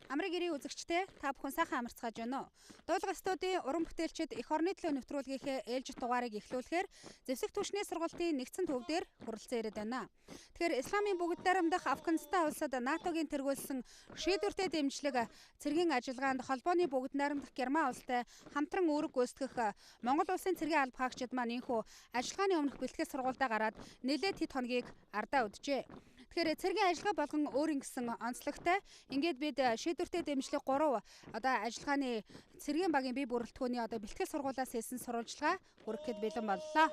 Амрыг ирийн үзэгчтэй та бүхэн сайхан амарцгааж байна уу? Дуулга студийн уран бүтээлчид эх орны төлөө нэвтрүүлгийнхээ ээлжид дугаарыг эхлүүлэхээр зэвсэг түвшний сургалтын нэгдсэн төв дээр хүрэлцэн ирээд байна. Тэгэхээр Исламын бүгд найрамдах Афганистан улсад НАТОгийн тэргүүлсэн шийдвэртэй дэмжлэг цэргийн ажиллагаанд холбооны бүгд найрамдах Герман улстай хамтран үүрэг гүйцэтгэх Монгол улсын цэргийн алба хаагчид маань энэхүү ажиллагааны өмнөх бэлтгэл сургалтаа гараад нэлээд хэд хоногийг ардаа үджээ. Тэгэхээр цэргийн ажиллагаа болгон өөрийн гэсэн онцлогтой. Ингээд бид шийдвэртэй дэмжлэг 3 ажиллагааны цэргийн багийн бие бүрэлдэхүүний бэлтгэл сургуулиас хэлсэн сурвалжлага хүргэхэд бэлэн боллоо.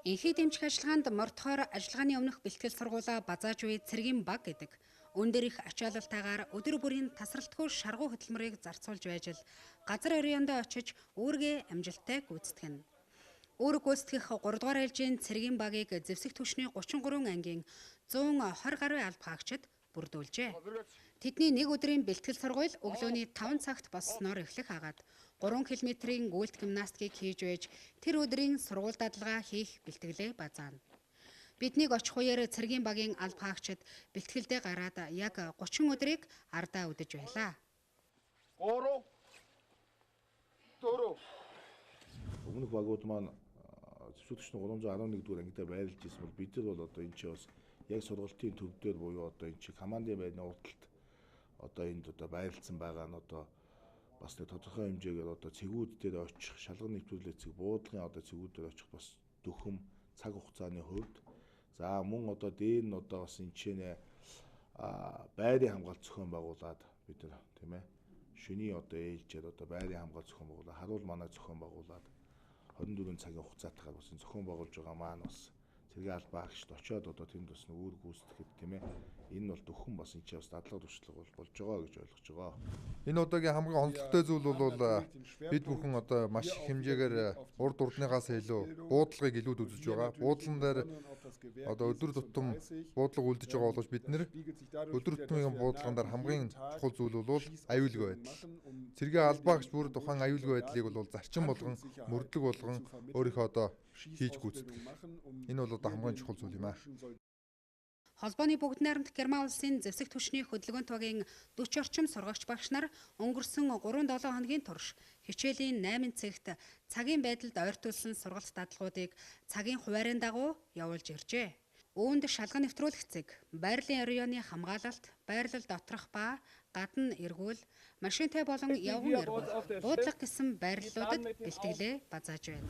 Энхий дэмжих ажиллагаанд мордохоор ажиллагааны өмнөх бэлтгэл сургуулаа базааж буй цэргийн баг гэдэг. Өндөр их ачаалалтайгаар өдөр бүрийн тасралтгүй шаргуу хөдөлмөрийг зарцуулж байж л газар оройндоо очиж үүргээ амжилттай гүйцэтгэнэ. Үүрэг гүйцэтгэх 3 дугаар ээлжийн цэргийн багийг зэвсэг түвшний 33 ангийн 120 гаруй алба хаагчид бүрдүүлжээ. Тэдний нэг өдрийн бэлтгэл сургууль өглөөний 5 цагт болсноор эхлэх хагаад 3 км-ийн гүйлт гимнастикийг хийж байж тэр өдрийн сургууль дадлага хийх бэлтгэлээ базаана. Биднийг очих үеэр цэргийн багийн алба хаагчид бэлтгэлдээ гараад яг 30 өдрийг ардаа үдэж байлаа. 3 4 Өмнөх багууд маань зэвсэг түвшний 311 дугаар ангидаа байрлаж ирсэн бол бид нар бол энэ чинь бас яг сургалтын төв дээр буюу энэ чинь командын байрны урталт энд байрлалсан байгаа нь бас нэг тодорхой хэмжээгээр цэгүүд дээр очих, шалган нэвтрүүлэх цэг, буудлагын цэгүүд дээр очих бас дөхөм цаг хугацааны хувьд за мөн дээр нь бас энэ чинь байрын хамгаалалт зохион байгуулад бид нар тийм ээ шөний ээлжээр байрын хамгаалалт зохион байгуулаад харуул манай зохион байгуулад 24 цагийн хугацаатаар бас энэ зохион байгуулж байгаа маань бас цэргийн албаа хаагчид очиод тэнд бас үүрэг гүйцэтгэхэд тийм ээ энэ бол дөхөн бас энэ чинь бас дадлага туршлага болж байгаа гэж ойлгож байгаа. Энэ удаагийн хамгийн онцлогтой зүйл бол бид бүхэн маш их хэмжээгээр урд урдныгаас илүү буудлагыг илүүд үзэж байгаа. Буудлан дээр өдөр тутам буудлага үлдэж байгаа боловч бид нэр өдөр тутмын буудлаган дээр хамгийн чухал зүйл бол аюулгүй байдал. Цэргийн албаагч бүр тухайн аюулгүй байдлыг бол зарчим болгон мөрдлөг болгон өөрийнхөө хийж гүйцэтгэх. Энэ бол хамгийн чухал зүйл юм аа. Холбооны бүгд найрамдах Герман улсын зэвсэг түвшний хөдөлгөөнт багийн 40 орчим сургагч багш нар өнгөрсөн 3-7 хоногийн турш хичээлийн 8 цагт цагийн байдалд ойртуулсан сургалт дадлгуудыг цагийн хуваарийн дагуу явуулж иржээ. Үүнд шалган нэвтрүүлэх цэг, байрлалын районы хамгаалалт, байрлал доторх ба гадна эргүүл, машинтай болон явган эргүүл, буудлага гэсэн байрлалуудад бэлтгэлээ базааж байна.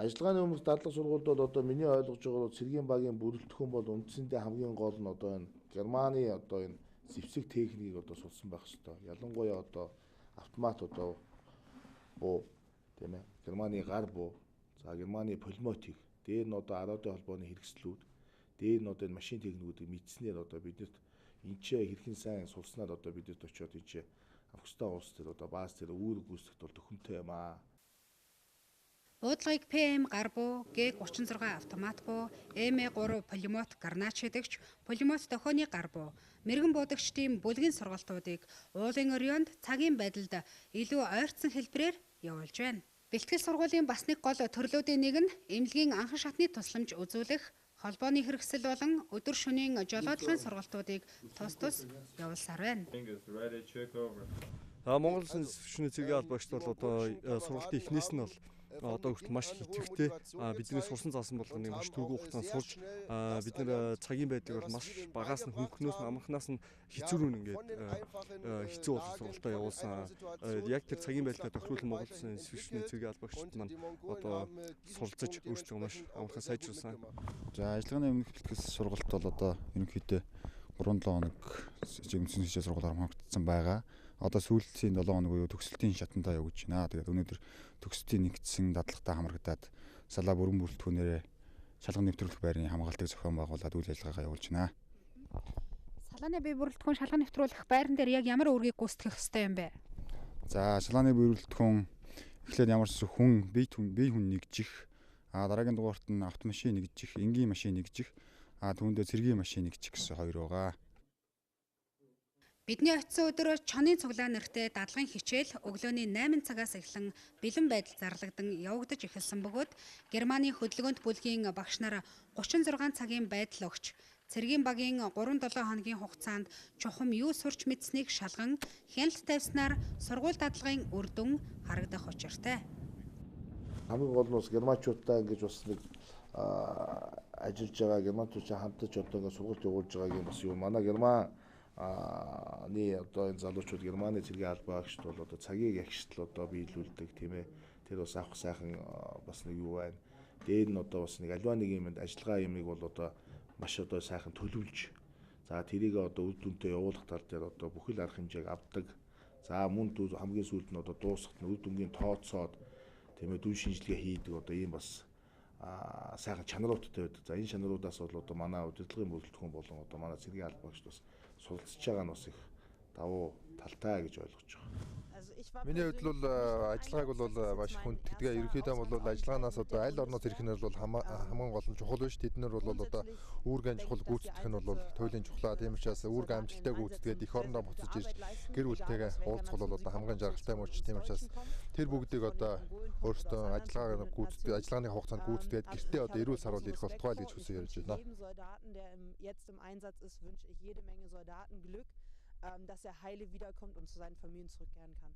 Ажиллагааны өмнөх дадлага сургуульд бол миний ойлгож байгаа бол цэргийн багийн бүрэлдэхүүн бол үндсэндээ хамгийн гол нь энэ Германы энэ зэвсэг техникийг сурсан байх ёстой. Ялангуяа автомат буу тийм ээ Германы гар буу, за Германы пулеметик, дээр нь аруудын холбооны хэрэгслүүд, дээр нь энэ машин техникүүдийг мэдснээр биднэрт энчээ хэрхэн сайн сурснаар бидэд очиод энчээ Афганистан улс дээр бааз дээр үүрэг гүйцэтгэх бол төхөмтэй юм аа. Буудлагыг ПМ гар буу, Г36 автомат буу, МЭ3 пулемет гарнач гэдэгч пулемет дохионы гар буу, мэрэгэн буудагчдын бүлгийн сургалтуудыг уулын оройнд цагийн байдалд илүү ойртсон хэлбэрээр явуулж байна. Бэлтгэл сургуулийн бас нэг гол төрлүүдийн нэг нь эмнэлгийн анхан шатны тусламж үзүүлэх, холбооны хэрэгсэл болон өдөр шөнийн жолоодлогын сургалтуудыг тус явуулсаар байна. Монгол Улсын зэвсэг цэргийн албаагчид бол сургалтын эхнээс нь бол хүртэл маш идэвхтэй бидний сурсан заасан болгоныг маш түргэн хугацаанд сурж бид нар цагийн байдлыг бол маш багаас нь хөнгөнөөс нь амархнаас нь хэцүүрүүн ингээд хэцүү болох сургалтаа явуулсан. Яг тэр цагийн байдлаа тохируулсан Монгол Улсын зэвсэг цэргийн албаагчид маань суралцаж өөрсдөө маш амархан сайжруулсан. За ажиллагааны өмнөх бэлтгэл сургалт бол ерөнхийдөө 3-7 хоног зэгцэн хичээл сургуулиар хамгаагдсан байгаа. Сүүлчийн 7 хоног буюу төгсөлтийн шатандаа явж байна. Тэгээд өнөөдөр төгсөлтийн нэгдсэн дадлагатай хамрагдаад салаа бүрэн бүрэлдэхүүнээр шалган нэвтрүүлэх байрны хамгаалтыг зохион байгуулад үйл ажиллагаагаа явуулж байна. Салааны бие бүрэлдэхүүн шалган нэвтрүүлэх байран дээр яг ямар үүргийг гүйцэтгэх ёстой юм бэ? За салааны бүрэлдэхүүн эхлээд ямар ч хүн бие хүн нэгжих, дараагийн дугаарт нь автомашин нэгжих, энгийн машин нэгжих, түүндээ цэргийн машин нэгжих гэсэн хоёр байгаа. Бидний очисон өдөр чоны цуглаан нэртэй дадлгын хичээл өглөөний 8 цагаас эхлэн бэлэн байдал зарлагдсан явагдаж эхэлсэн бөгөөд Германы хөдөлгөөнт бүлгийн багш нар 36 цагийн байдал өгч цэргийн багийн 3-7 хоногийн хугацаанд чухам юу сурч мэдсэнийг шалган хяналт тавьснаар сургууль дадлагын үр дүн харагдах учиртай. Хамгийн гол нь бас германчуудтай ингэж бас нэг ажиллаж байгаа германчуудтай хамтаж одоо ингэ сургалт явуулж байгаагийн бас юу манай германы одоо энэ залуучууд Германы цэргийн албаа агшд бол одоо цагийг ягштал одоо биелүүлдэг тийм ээ. Тэр бас авах сайхан бас нэг юу байна. Дээр нь одоо бас нэг аливаа нэг юмд ажиллагаа юмыг бол одоо маш одоо сайхан төлөвлөж за тэрийг одоо үр дүнтэй явуулах тал дээр одоо бүхэл арга хэмжээг авдаг. За мөн хамгийн сүүлд нь одоо дуусахт нь үр дүнгийн тооцоод тийм ээ дүн шинжилгээ хийдэг одоо ийм бас сайхан чанаруудтай байдаг. За энэ чанаруудаас бол одоо манай удирдлагын бүрэлдэхүүн болон одоо манай цэргийн албаагч бас суралцж байгаа нь бас их давуу талтай гэж ойлгож байгаа. Миний хувьд бол ажиллагааг бол маш их хүндэтдэг. Ерөнхийдөө бол ажиллагаанаас одоо аль орноос ирэх нь бол хамгийн гол нь чухал биш. Тэд нар бол одоо үүргийн чухал гүйцэтгэх нь бол туйлын чухлаа. Тийм учраас үүргийн амжилттай гүйцэтгээд эх орондоо буцаж ирж гэр бүлтэйгээ уулзах бол одоо хамгийн жаргалтай мөрч. Тийм учраас тэр бүгдийг одоо өөрсдөө ажиллагааг гүйцэтгэж ажиллагааны хугацаанд гүйцэтгээд гэртээ одоо эрүүл сарвал ирэх болтугай гэж хүсэж ярьж байна. Dass heile wiederkommt und zu seinen Familien zurückkehren kann.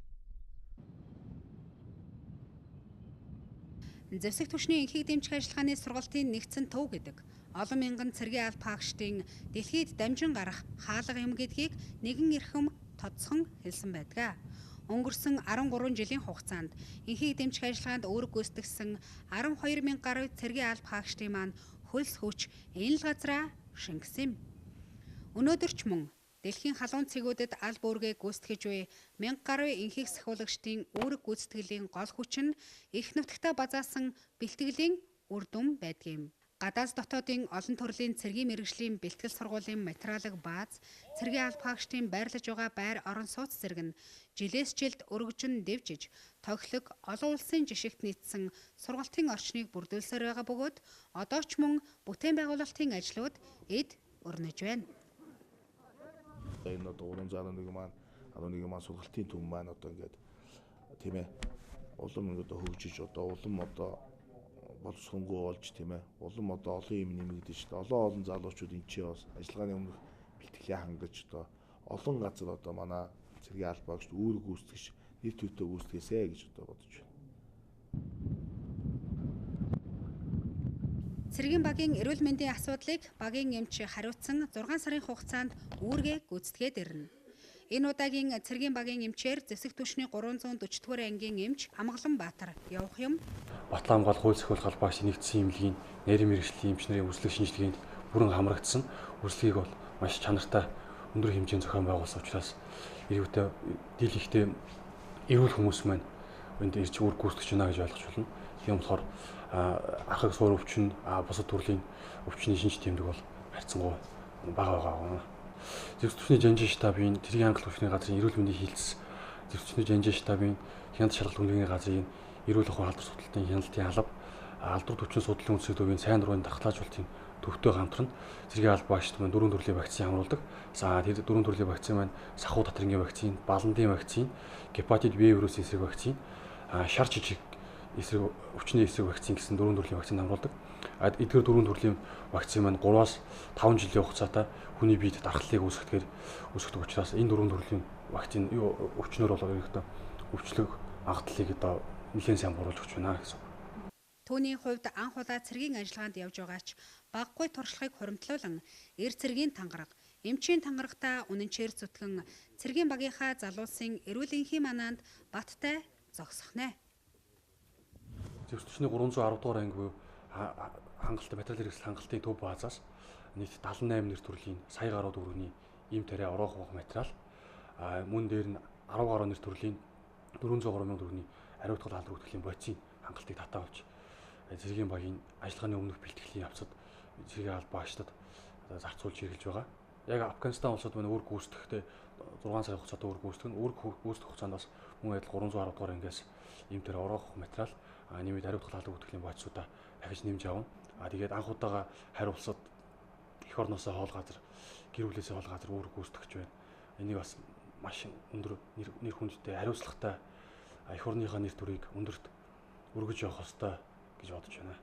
Зэвсэг түвшний энхийг дэмжих ажиллагааны сургалтын нэгдсэн төв гэдэг олон мянган цэргийн алба хаагчдын дэлхийд дамжин гарах хаалга юм гэдгийг нэгэн эрхэм тодсон хэлсэн байдаг. Өнгөрсөн 13 жилийн хугацаанд энхийг дэмжих ажиллагаанд үүрэг гүйцэтгэсэн 12,000 гаруй цэргийн алба хаагчдын маань хөлс хүч энэ л газраа шингэсэн юм. Өнөөдөр ч мөн дэлхийн халуун цэгүүдэд аль бүргээ гүйцэтгэж буй 1000 гаруй энхийг сахиулагчдын үүрэг гүйцэтгэлийн гол хүч нь их нутагтаа базаасан бэлтгэлийн үр дүн байдгийн. Гадаас дотоодын олон төрлийн цэргийн мэргэжлийн бэлтгэл сургуулийн материалыг бааз, цэргийн алба хаагчдын байрлаж байгаа байр орон сууц зэрэг нь жилээс жилд өргөжин дэвжиж, тоглог олон улсын жишгт нийцсэн сургалтын орчныг бүрдүүлсээр байгаа бөгөөд одоо ч мөн бүтээн байгуулалтын ажлууд эд өрнөж байна. Энэ одоо 361 маань 11 маань сургалтын төв маань одоо ингээд тийм ээ улам одоо хөгжиж одоо улам одоо боловсронгуй болж тийм ээ улам одоо олон юм нэмэгдэж олон залуучууд энэ ч бас ажиллагааны өмнөх бэлтгэлээ хангаж одоо олон газар одоо манай цэргийн албаагчд үүрэг гүйцэтгэж нэр төвтэй гүйцэтгээсэй гэж одоо бодож байна. Цэргийн багийн эрүүл мэндийн асуудлыг багийн эмч хариуцсан 6 сарын хугацаанд үүргээ гүйцэтгээд ирнэ. Энэ удаагийн цэргийн багийн эмчээр Зэвсэг түвшний 340-р ангийн эмч Амгалан Баатар явах юм. Батлан хамгаалах хууль зохиол албаагч нэгдсэн эмнэлгийн нарийн мэргэжлийн эмч нарын үргэлжлэх шинжилгээнд бүрэн хамрагдсан. Үргэлжлэгийг бол маш чанартай өндөр хэмжээний зохион байгуулсан учраас иргэдээ дийлэнхтэй эрүүл хүмүүс маань энд ирж үүрэг гүйцэтгэж байна гэж ойлгож байна. Тийм болохоор архаг суур өвчин, бусад төрлийн өвчний шинж тэмдэг бол харьцангуй бага байгаа. Зэвсэг түвшний жанжин штабын цэргийн хангалтын өвчний газрын эрүүл мэндийн хилцс, Зэвсэг түвшний жанжин штабын хяналт шалгалт үнэлгээний газрын эрүүл ахуйн халдвар судлалтын хяналтын алба, алдар төвчин судлалын үндэслэх төвийн сайн дурын дархлаажуулалтын төвтэй хамтран цэргийн албаагчид маань 4 төрлийн вакцин хамруулдаг. За тэр 4 төрлийн вакцин маань сахуу татрангийн вакцин, баландын вакцин, гепатит B вирусын эсрэг вакцин, шар жижиг эсрэг өвчний эсрэг вакцин гэсэн 4 төрлийн вакцин хамруулдаг. Эдгээр 4 төрлийн вакцин маань 3-аас 5 жилийн хугацаатай хүний биед дархлалыг үүсгэдэг учраас энэ 4 төрлийн вакцин өвчнөр бол ерөнхийдөө өвчлөг магадлалыг одоо нэлээд сайн бууруулж өгч байна гэсэн. Түүний хувьд анх удаа цэргийн ажиллагаанд явж байгаач баггүй туршлагыг хуримтлуулан эр цэргийн тангараг, эмчийн тангарагта үнэнчээр зүтгэн цэргийн багийнхаа залуусын эрүүлэнхий манаанд баттай зогсохнэ. Зэвсэг түвшний 310 дугаар анги буюу хангалттай материал хэрэгсэл хангалтын төв баазаас нийт 78 нэр төрлийн сая гаруй төгрөгийн им тариа орох материал мөн дээр нь 10 гаруй нэр төрлийн 400 гаруй мянган төгрөгийн ариутгал халдвар хөтгөлийн боцын хангалтыг татаавч цэргийн багийн ажиллагааны өмнөх бэлтгэлийн явцад цэргийн албаагчдад зарцуулж хэрэгжилж байгаа. Яг Афганистан улсад манай үүрэг гүйцэтгэхдээ 6 сарын хугацаанд үүрэг гүйцэтгэв. Үүрэг гүйцэтгэх хугацаанд бас мөн адил 310 дугаар ангиас им тариа орох материал нэмээд ариутгал халдвар хөтгөлийн боцуудаа дахиж нэмж авна. Тэгээд анх удаага харь улсад эх орноосоо хоол газар, гэр бүлээсээ хоол газар үүрэг гүйцэтгэж байна. энийг бас маш өндөр нэр хүндтэй хариуцлагатай эх орныхоо нэр төрийг өндөрт өргөж явах ёстой гэж бодож байна.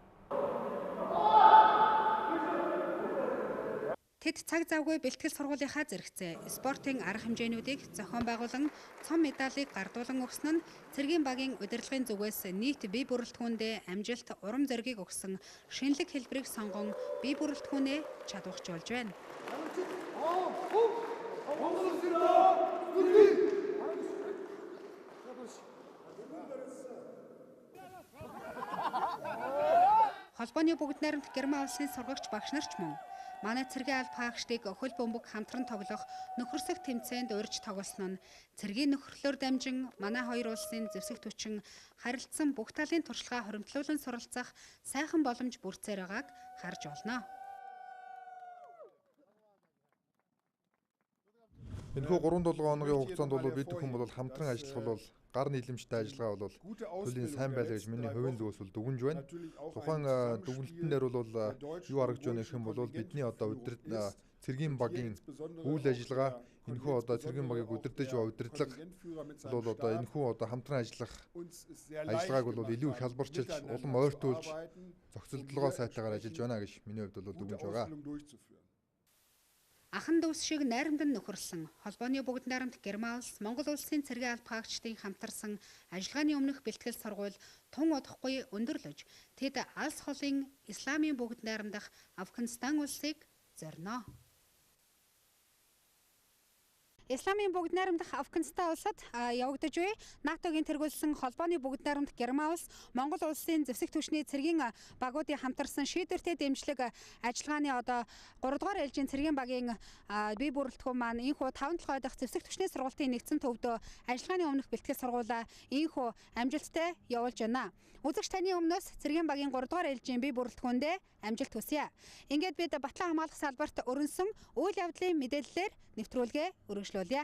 Тэд цаг завгүй бэлтгэл сургуулийнхаа зэрэгцээ спортын арга хэмжээнүүдийг зохион байгуулан цом медалийг гардуулан өгсөн нь цэргийн багийн удирдлагын зүгээс нийт бие бүрэлдэхүүндээ амжилт урам зориг өгсөн шинэлэг хэлбэрийг сонгон бие бүрэлдэхүүнээ чадварчулж байна. Холбооны бүгд найрамд Герман улсын сургагч багш нар ч мөн манай цэргийн алба хаагчдыг хөл бөмбөг хамтран тоглох нөхөрсөх тэмцээнд урьж тоглосон нь цэргийн нөхөрлөөр дамжин манай хоёр улсын зэвсэгт хүчин харилцсан бүх талын туршлагаа хоримтлуулан суралцах сайхан боломж бүрдсээр байгааг харж болно. Энэхүү 3-7 хоногийн хугацаанд бол бид бүхэн бол хамтран ажиллах бол гар нийлэмжтэй ажиллагаа бол төлөвийн сайн байлаа гэж миний хувийн зүгээс бол дүгнж байна. Тухайн дүгнэлтэн дээр бол юу харагдж байна гэх юм бол бидний одоо цэргийн багийн үйл ажиллагаа энэхүү одоо цэргийн багийг удирдах ба удирдлага бол одоо энэхүү одоо хамтран ажиллах ажиллагааг бол илүү их халбарчилж улам ойртуулж зохицолдлогоо сайтаагаар ажиллаж байна гэж миний хувьд бол дүгнж байгаа. Ахан дүүс шиг найрамдан нөхөрлсөн холбооны бүгд найрамд Герман улс Монгол улсын цэргийн алба хаагчдын хамтарсан ажиллагааны өмнөх бэлтгэл сургууль тун удахгүй өндөрлөж тэд алс холын исламын бүгд найрамдах Афганистан улсыг зорино. Исламын бүгд найрамдах Афганистан улсад явагдаж буй НАТОгийн тэргүүлсэн холбооны бүгд найрамд Герман улс Монгол улсын зэвсэгт түвшний цэргийн багуудын хамтарсан шийдвэртэй дэмжлэг ажиллагааны одоо 3 дугаар ээлжийн цэргийн багийн бие бүрэлдэхүүн маань энэхүү 5-7 дахь зэвсэгт түвшний сургуулийн нэгдсэн төвдөө ажиллагааны өмнөх бэлтгэл сургуулаа энэхүү амжилттай явуулж байна. Үзэгч таны өмнөөс цэргийн багийн 3 дугаар ээлжийн бие бүрэлдэхүүндээ амжилт хүсье. Ингээд бид Батлан хамгаалах салбарт өрнсөн үйл явдлын мэдээллээр нэвтрүүлгээ өргөжлүүлье.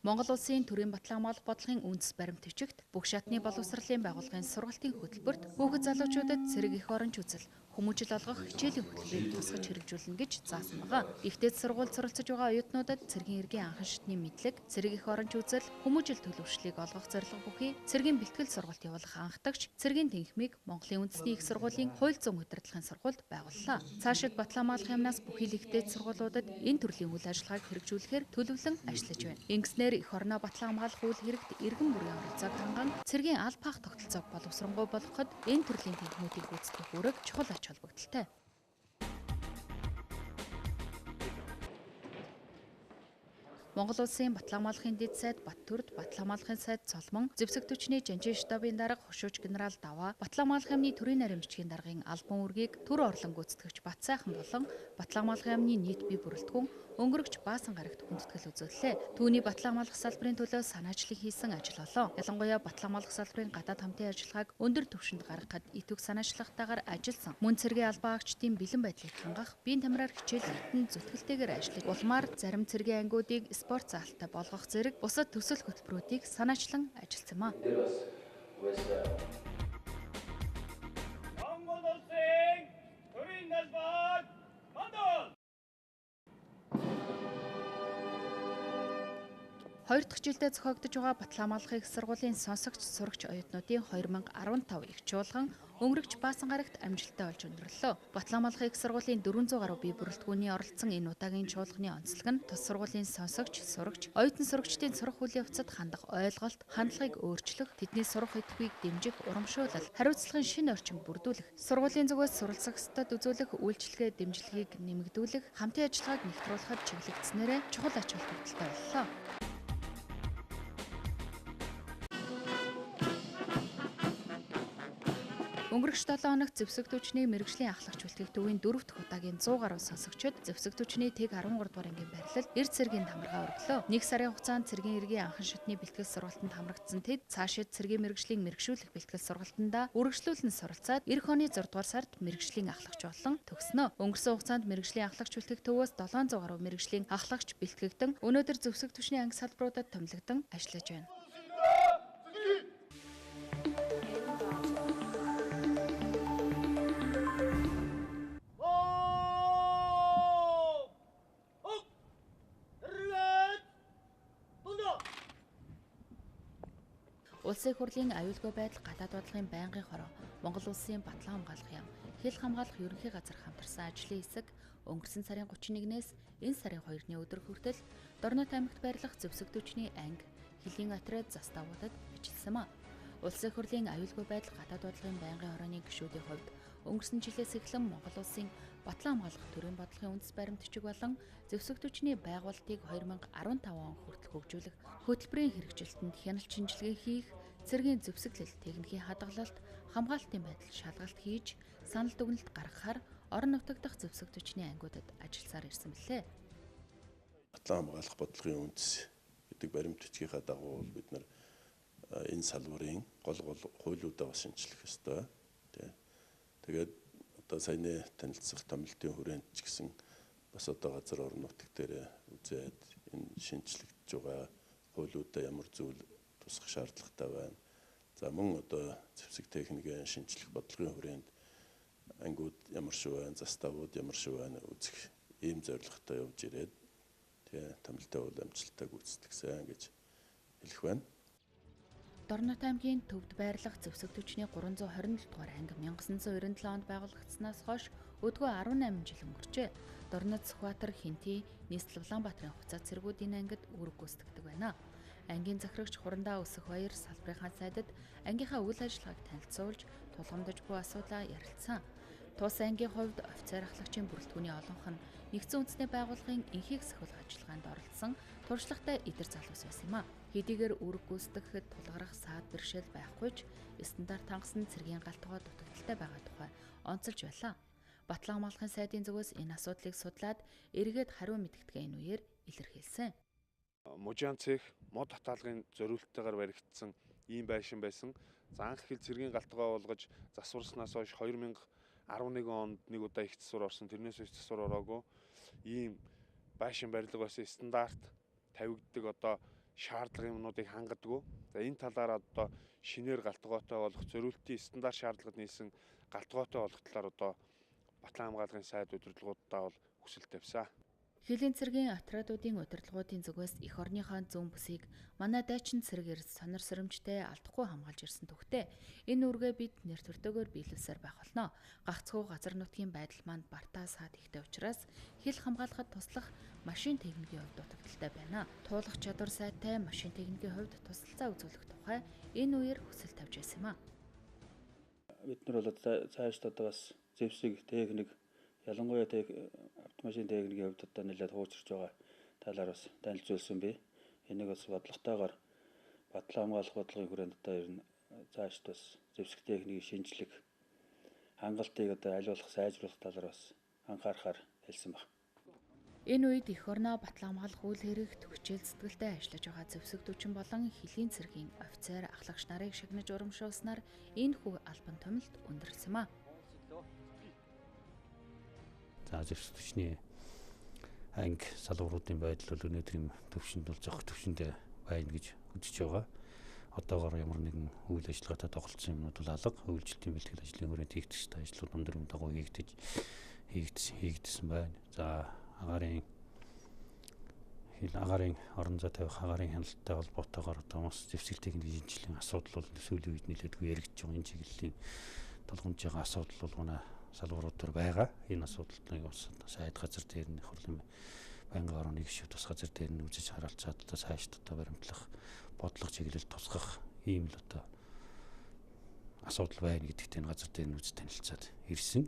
Монгол улсын төрийн Батлан хамгаалах бодлогын үндэс баримт бичигт бүх шатны боловсролын байгууллагын сургалтын хөтөлбөрт хүүхэд залуучуудад цэрэг эх оронч үзэл хүмүүжил олгох хичээлийн хөтөлбөрийг тусгаж хэрэгжүүлнэ гэж заасан байгаа. Ихтэй сургуульд суралцж байгаа оюутнуудад цэргийн иргэн анхан шатны мэдлэг, цэрэг эх оронч үзэл, хүмүүжил төлөвшлийг олгох зорилго бүхий цэргийн бэлтгэл сургалт явуулах анхдагч цэргийн тэнхимийг Монголын үндэсний их сургуулийн хууль зүйн удирдлагын сургуульд байгууллаа. Цаашид Батлан хамгаалах яамнаас бүхий л ихтэй сургуулиудад энэ төрлийн үйл ажиллагааг хэрэгжүүлэхээр төлөвлөн ажиллаж байна. Ингэснээр эх орноо Батлан хамгаалах үйл хэрэгт иргэн бүрийн оролцоог ханган цэргийн алба хаах тогтолцоог боловсронгуй болгоход энэ төрлийн тэнхимүүдийг гүйцэтгэх үүрэг чухал ач холбогдолтой. Монгол улсын Батлан хамгаалахын дэд сайд Баттүрд, Батлан хамгаалахын сайд Цолмон, зэвсэгт түвшний Жанжин штабын дарга Хушууч генерал Даваа, Батлан хамгаалах яамны төрийн нарийн даргын албан үүргийг төр орлон гүйцэтгэгч Батсайхан болон Батлан хамгаалах яамны нийт бие бүрэлдэхүүн өнгөрөгч Баасан гарагт хүндэтгэл үзүүллээ. Түүний Батлан хамгаалах салбарын төлөө санаачлан хийсэн ажил болоо. Ялангуяа Батлан хамгаалах салбарын гадаад хамтын ажиллагааг өндөр түвшинд гаргахад итвэх санаачлагтайгаар ажилласан. Мөн цэргийн албан хаагчдын бэлэн байдлыг хангах, биеийн тамираар хичээллэлтэн зүтгэлтэйгээр ажиллах улмаар зарим цэргийн ангиудыг спорт заалттай болгох зэрэг бусад төсөл хөтөлбөрүүдийг санаачлан ажилласан маа. Монгол улсын төрийн албан мандал 2 дахь жилдээ зохиогдож байгаа Батлан хамгаалахын их сургуулийн сонсогч сурагч оюутнуудын 2015 их чуулган өнгөрөгч Баасан гарагт амжилттай болж өндөрлөө. Батлан хамгаалахын их сургуулийн 400 гаруй бие бүрэлдэхүүний оролцсон энэ удаагийн чуулганы онцлог нь тус сургуулийн сонсогч сурагч оюутан сурагчдын сурах үйл явцад хандах ойлголт, хандлагыг өөрчлөх, тэдний сурах идэвхийг дэмжих, урамшуулал, хариуцлагын шинэ орчин бүрдүүлэх, сургуулийн зүгээс суралцах ёстойд үзүүлэх үйлчилгээ дэмжлэгийг нэмэгдүүлэх, хамтын ажиллагааг нэгтруулахад чиглэгдснээрээ чухал ач холбогдолтой боллоо. Өнгөрөх 7 хоногт зэвсэгт түвшний мэрэгжлийн ахлагч үлтгэх төвийн 4 дахь удаагийн 100 гаруй сонсогчид зэвсэгт түвшний тэг 13 дугаар ангийн байрлал эрд цэргийн тамиргаа өргөлөө. 1 сарын хугацаанд цэргийн иргэний анхан шатны бэлтгэл сургалтанд хамрагдсан тэд цаашид цэргийн мэрэгжлийн мэрэгшүүлэх бэлтгэл сургалтандаа үргэлжлүүлэн суралцаад эх оны 6 дугаар сард мэрэгжлийн ахлагч болон төгснө. Өнгөрсөн хугацаанд мэрэгжлийн ахлагч үлтгэх төвөөс 700 гаруй мэрэгжлийн ахлагч бэлтгэгдэн өнөөдөр зэвсэгт түвшний анги салбаруудад томилогдсон ажиллаж байна. Улсын их хурлын аюулгүй байдал гадаад бодлогын байнгын хороо Монгол улсын батлан хамгаалах яам хил хамгаалах ерөнхий газар хамтарсан ажлын хэсэг өнгөрсөн сарын 31-ээс энэ сарын 2-ны өдөр хүртэл Дорнот аймагт байрлах зөвсөг түвшний анги хилийн отряд заставуудад ажилласан. Улсын их хурлын аюулгүй байдал гадаад бодлогын байнгын хорооны гишүүдийн хувьд өнгөрсөн жилээс эхлэн Монгол улсын батлан хамгаалах төрийн бодлогын үндэс баримтчиг болон зөвсөг түвшний байгуулалтыг 2015 он хүртэл хөгжүүлэх хөтөлбөрийн хэрэгжилтэнд хяналт шинжилгээ хийх, цэргийн зөвсөглөл, техникийн хадгалалт, хамгаалтын байдал шалгалт хийж санал дүгнэлт гаргахаар орон нутаг дахь зөвсөг түвшний ангиудад ажилласаар ирсэн билээ. Батлан хамгаалах бодлогын үндэс гэдэг баримт бичгийнхаа дагуу бид нар энэ салбарын гол хуулиудаа бас шинжлэх ёстой. Тэгээд одоо саяны танилцах томилтын хүрээнд ч гэсэн бас одоо газар орон нутаг дээр үзээд энэ шинжлэгдэж байгаа хуулиудаа ямар зүйл тусах шаардлагатай байна. За мөн одоо зэвсэг техникийн шинжлэх бодлогын хүрээнд ангиуд ямар шиг байна, заставууд ямар шиг байна үзэх ийм зорилготой явж ирээд томилтын үйл амжилттай гүйцэтгсэн гэж хэлэх байна. Дорнот аймгийн төвд байрлах зөвсөг түвшний 327 дугаар анги 1997 онд байгуулагдсанаас хойш өдгөө 18 жил өнгөрчээ. Дорнот, Сүхбаатар, Хинти, Нийслэл, Улаанбаатарын хугацаа цэргүүд энэ ангид үүрэг гүйцэтгэдэг байна. Ангийн захирагч Хурандаа Өсөх баяр салбарынхаа сайдад ангийнхаа үйл ажиллагааг танилцуулж, тулгамдж буй асуудлаа ярилцсан. Тус ангийн хувьд офицер ахлагчийн бүрэлдэхүүний олонх нь нэгдсэн үндэсний байгууллагын энхийг сахиулах ажиллагаанд оролцсон туршлагатай идэр залуус байсан юм а. Хэдийгээр үүрэг гүйцэтгэхэд тулгарах саад бэрхшээл байхгүй ч стандарт хангасан цэргийн галтгоо дутагдaltaй байгаа тухай онцолж байлаа. Батлан хамгаалахын сайдын зүгээс энэ асуудлыг судлаад эргээд хариу мэдгэдгээ энэ үеэр илэрхийлсэн. Мужаан цех мод хатаалгын зориулттайгаар баригдсан ийм байшин байсан. За анх хэл цэргийн галтгоо болгож засварснаас хойш 2011 онд нэг удаа их засвар орсон. Тэрнээс хойш засвар ороогүй. Ийм байшин барилга байсан стандарт тавигддаг одоо шаардлагын юмнуудыг хангадаггүй. За энэ талаар одоо шинээр галтгоотой болох зориултын стандарт шаардлагад нийсэн галтгоотой болох талаар одоо батлан хамгаалгын сайд удирдлагуудаа бол хүсэл тавьсан. Хилийн цэргийн отрядуудын удирдлагуудын зүгээс эх орныхоо зүүн бүсийг манай дайчин цэрэг эрс сонор сөрөмжтэй алдахгүй хамгаалж ирсэн төвхтэй. Энэ үргээ бид нэр төртөөгөр биелүүлсээр байх болно. Гагцхүү газар нутгийн байдал манд бартаа саад ихтэй учраас хил хамгаалахад туслах машин техникийн хувьд дутагдaltaй байна. Туулах чадвар сайтай машин техникийн хувьд тусалцаа үзүүлэх тухай энэ үеэр хүсэл тавьж байсан юм а. Бид нар бол цааш одоо бас зэвсэг техник ялангуяа автомашин техникийн хувьд одоо нэлээд хуучирч байгаа талаар бас танилцуулсан би. Энийг бас бодлоготойгоор батлан хамгаалах бодлогын хүрээнд одоо ер нь цаашд бас зэвсэг техникийн шинжлэх хангалтыг одоо аль болох сайжруулах талаар бас анхаарахаар хэлсэн баг. Энэ үед эх орноо батлан хамгаалах үйл хэрэгт хүчил сэтгэлтэй ажиллаж байгаа зөвсөг түвшин болон хилийн цэргийн офицер ахлагч нарыг шагнаж урамшуулснаар энэ хүү албан томилт өндөрлсөн юм а. За зөвсөг түвшний анги салбаруудын байдал бол өнөөдрийн төвшөнд бол зохих төвшөндөө байна гэж үзэж байгаа. Одоогоор ямар нэгэн үйл ажиллагаатай тоглолцсон юмнууд бол алга хөвөлжилтийн бэлтгэл ажлын хүрээнд хийгдэж та ажлууд өндөр дагуу хийгдсэн байна. За агаарын орон зай тавих агаарын хяналттай холбоотойгоор одоо бас зэвсэг техникийн шинжилгээний асуудал бол сүүлийн үед нэлээдгүй яригдж байгаа. Энэ чиглэлийн тулгамж байгаа асуудал бол манай салбарууд төр байгаа. Энэ асуудлыг бас сайд газар дээр нь хурлын байнгын орны гишүүд бас газар дээр нь үзэж харалцаад одоо цааш одоо баримтлах бодлого чиглэл тусгах ийм л одоо асуудал байна гэдэгт энэ газар дээр нь үз танилцаад ирсэн.